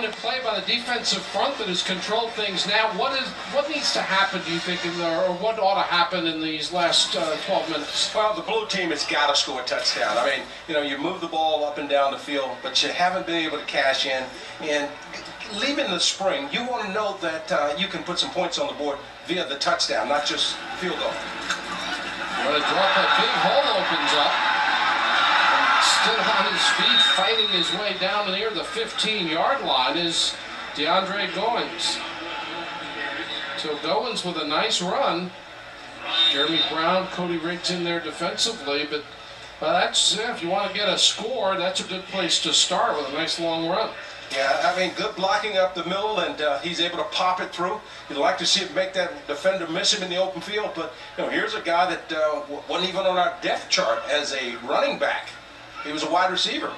Play by the defensive front that has controlled things now. What needs to happen, do you think, or what ought to happen in these last 12 minutes? Well, the blue team has got to score a touchdown. I mean, you move the ball up and down the field, but you haven't been able to cash in. And leaving the spring, you want to know that you can put some points on the board via the touchdown, not just field goal. Well, that big hole opens up. Still on his feet, fighting his way down near the 15-yard line is DeAndre Goins. So Goins with a nice run. Jeremy Brown, Cody Riggs in there defensively, but that's, if you want to get a score, that's a good place to start with a nice long run. Yeah, I mean, good blocking up the middle, and he's able to pop it through. You'd like to see him make that defender miss him in the open field, but here's a guy that wasn't even on our depth chart as a running back. He was a wide receiver.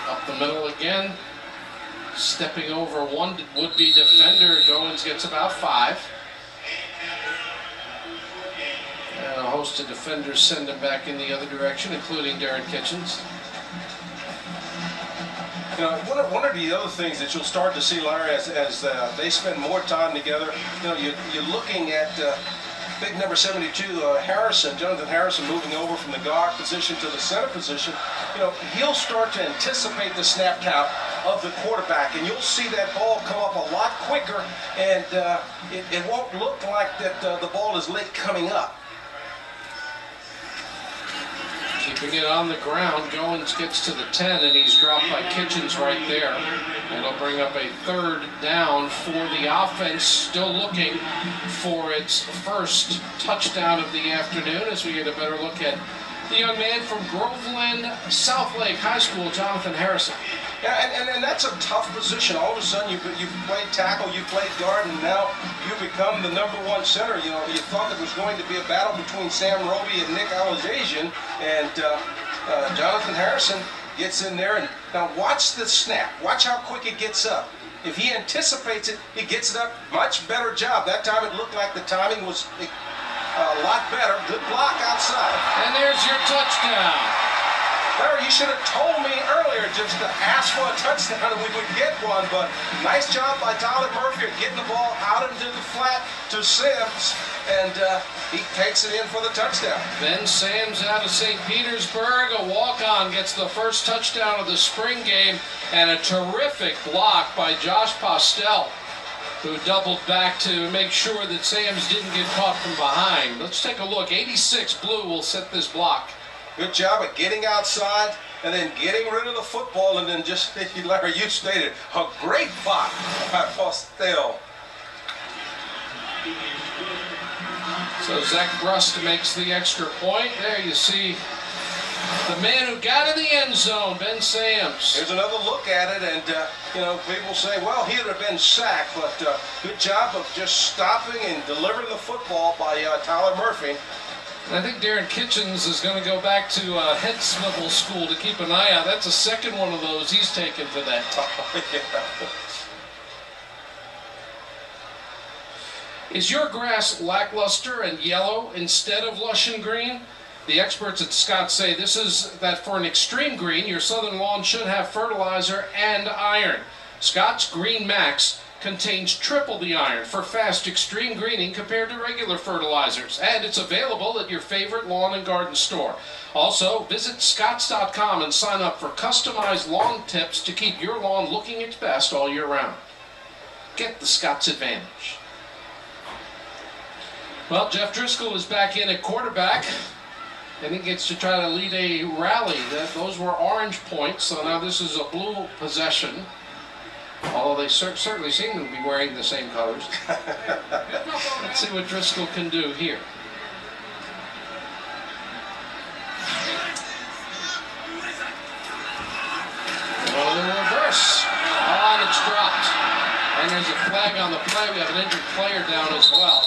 Up the middle again. Stepping over one would-be defender. Goins gets about 5. And a host of defenders send him back in the other direction, including Darren Kitchens. One of the other things that you'll start to see, Larry, as they spend more time together, you're looking at big number 72, Jonathan Harrison, moving over from the guard position to the center position. He'll start to anticipate the snap count of the quarterback, and you'll see that ball come up a lot quicker, and it won't look like that the ball is late coming up. Keeping it on the ground, Goins gets to the 10, and he's dropped by Kitchens right there. It'll bring up a 3rd down for the offense, still looking for its first touchdown of the afternoon as we get a better look at the young man from Groveland Southlake High School, Jonathan Harrison. Yeah, and that's a tough position. All of a sudden, you've played tackle, you've played guard, and now you become the #1 center. You thought there was going to be a battle between Sam Roby and Nick Alajazian, and Jonathan Harrison gets in there, and now watch the snap. Watch how quick it gets up. If he anticipates it, he gets it up. Much better job. That time it looked like the timing was a lot better. Good block outside. And there's your touchdown. Larry, you should have told me earlier just to ask for a touchdown and we would get one, but nice job by Tyler Murphy of getting the ball out into the flat to Sims, and he takes it in for the touchdown. Ben Sams out of St. Petersburg, a walk-on, gets the first touchdown of the spring game, and a terrific block by Josh Postel, who doubled back to make sure that Sams didn't get caught from behind. Let's take a look. 86 Blue will set this block. Good job at getting outside and then getting rid of the football, and then just, Larry, you stated, a great block by Postel. So Zach Brust makes the extra point. There you see the man who got in the end zone, Ben Sams. Here's another look at it, and people say, well, he'd have been sacked, but good job of just stopping and delivering the football by Tyler Murphy. And I think Darren Kitchens is going to go back to head swivel school to keep an eye out. That's the second one of those he's taken for that. Is your grass lackluster and yellow instead of lush and green? The experts at Scott say this is that for an extreme green, your southern lawn should have fertilizer and iron. Scott's Green Max contains triple the iron for fast extreme greening compared to regular fertilizers, and it's available at your favorite lawn and garden store. Also, visit scotts.com and sign up for customized lawn tips to keep your lawn looking its best all year round. Get the Scotts advantage. Well, Jeff Driscoll is back in at quarterback, and he gets to try to lead a rally. Those were orange points, so now this is a blue possession. Although they certainly seem to be wearing the same colors. Let's see what Driscoll can do here. Well, in reverse. And it's dropped. And there's a flag on the play. We have an injured player down as well.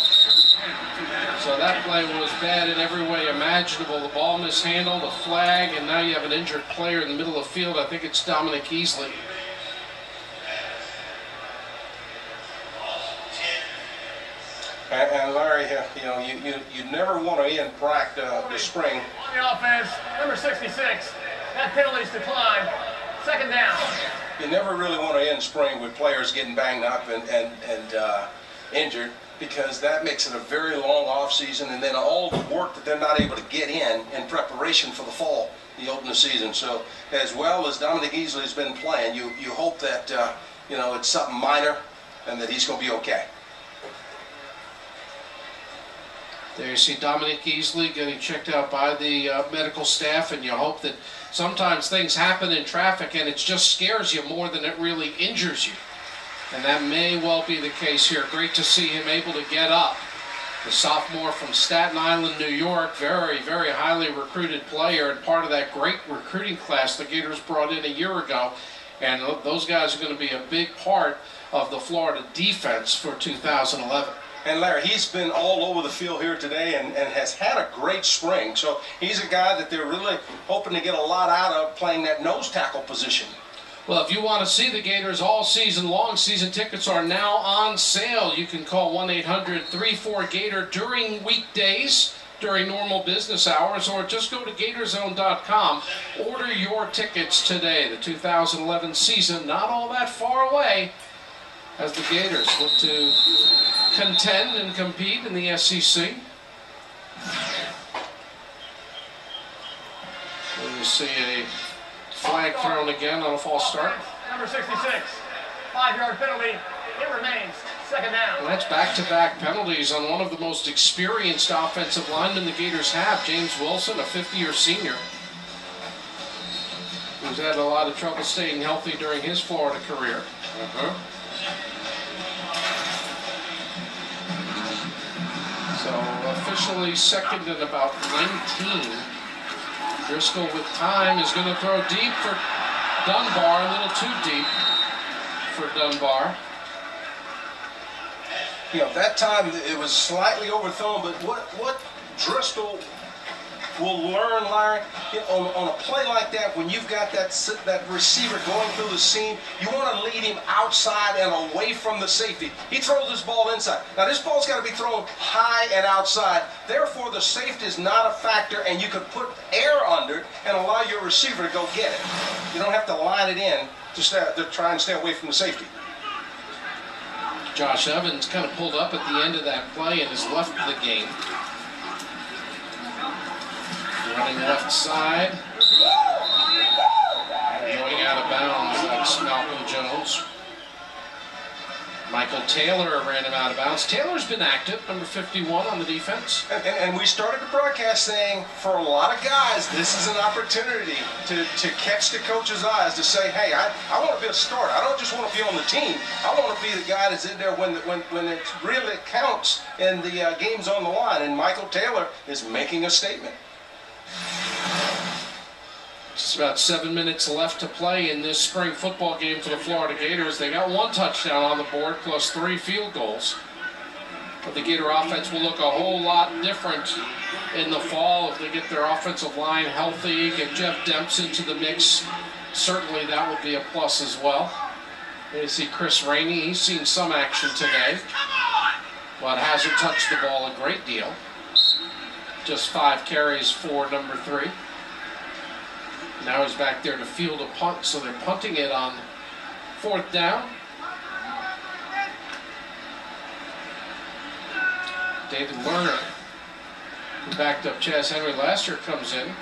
So that play was bad in every way imaginable. The ball mishandled, a flag, and now you have an injured player in the middle of the field. I think it's Dominic Easley. And Larry, you never want to end the spring. On the offense, number 66, that penalty's declined. Second down. You never really want to end spring with players getting banged up and injured, because that makes it a very long off season, and then all the work that they're not able to get in preparation for the fall, the open the season. So as well as Dominic Easley has been playing, you hope that it's something minor and that he's going to be okay. There you see Dominic Easley getting checked out by the medical staff, and you hope that sometimes things happen in traffic and it just scares you more than it really injures you. And that may well be the case here. Great to see him able to get up. The sophomore from Staten Island, New York, very, very highly recruited player and part of that great recruiting class the Gators brought in a year ago. And those guys are going to be a big part of the Florida defense for 2011. And Larry, he's been all over the field here today and has had a great spring. So he's a guy that they're really hoping to get a lot out of playing that nose tackle position. Well, if you want to see the Gators all season long, season tickets are now on sale. You can call 1-800-34-GATOR during weekdays, during normal business hours, or just go to GatorsZone.com. Order your tickets today. The 2011 season, not all that far away, as the Gators look to contend and compete in the SEC. You see a flag thrown again on a false start. Number 66, 5-yard penalty. It remains second down. And that's back-to-back penalties on one of the most experienced offensive linemen the Gators have, James Wilson, a 50-year senior, who's had a lot of trouble staying healthy during his Florida career. So officially second and about 19. Driscoll with time is going to throw deep for Dunbar, a little too deep for Dunbar. That time it was slightly overthrown, but what Driscoll will learn, Larry, on a play like that, when you've got that receiver going through the seam, you want to lead him outside and away from the safety. He throws this ball inside. Now, this ball's got to be thrown high and outside. Therefore, the safety is not a factor, and you could put air under it and allow your receiver to go get it. You don't have to line it in to try and stay away from the safety. Josh Evans kind of pulled up at the end of that play and has left the game. Running left side. Going out of bounds, that's Malcolm Jones. Michael Taylor ran him out of bounds. Taylor's been active, number 51 on the defense. And we started the broadcast saying, for a lot of guys, this is an opportunity to catch the coach's eyes, to say, hey, I want to be a starter. I don't just want to be on the team. I want to be the guy that's in there when it really counts and the game's on the line. And Michael Taylor is making a statement. It's about 7 minutes left to play in this spring football game for the Florida Gators. They got one touchdown on the board plus 3 field goals. But the Gator offense will look a whole lot different in the fall if they get their offensive line healthy, get Jeff Demps into the mix. Certainly that would be a plus as well. You see Chris Rainey, he's seen some action today, but hasn't touched the ball a great deal. Just 5 carries for number 3. Now he's back there to field a punt, so they're punting it on 4th down. David Lerner, who backed up Chaz Henry last year, comes in.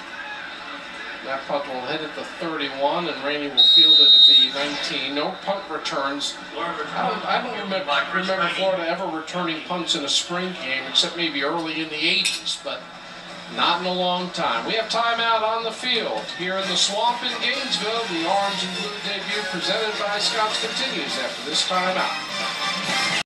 That punt will hit at the 31, and Rainey will field it at the 19. No punt returns. I don't remember Florida ever returning punts in a spring game, except maybe early in the 80s, but not in a long time. We have timeout on the field here in the Swamp in Gainesville. The Orange and Blue debut presented by Scott's continues after this timeout.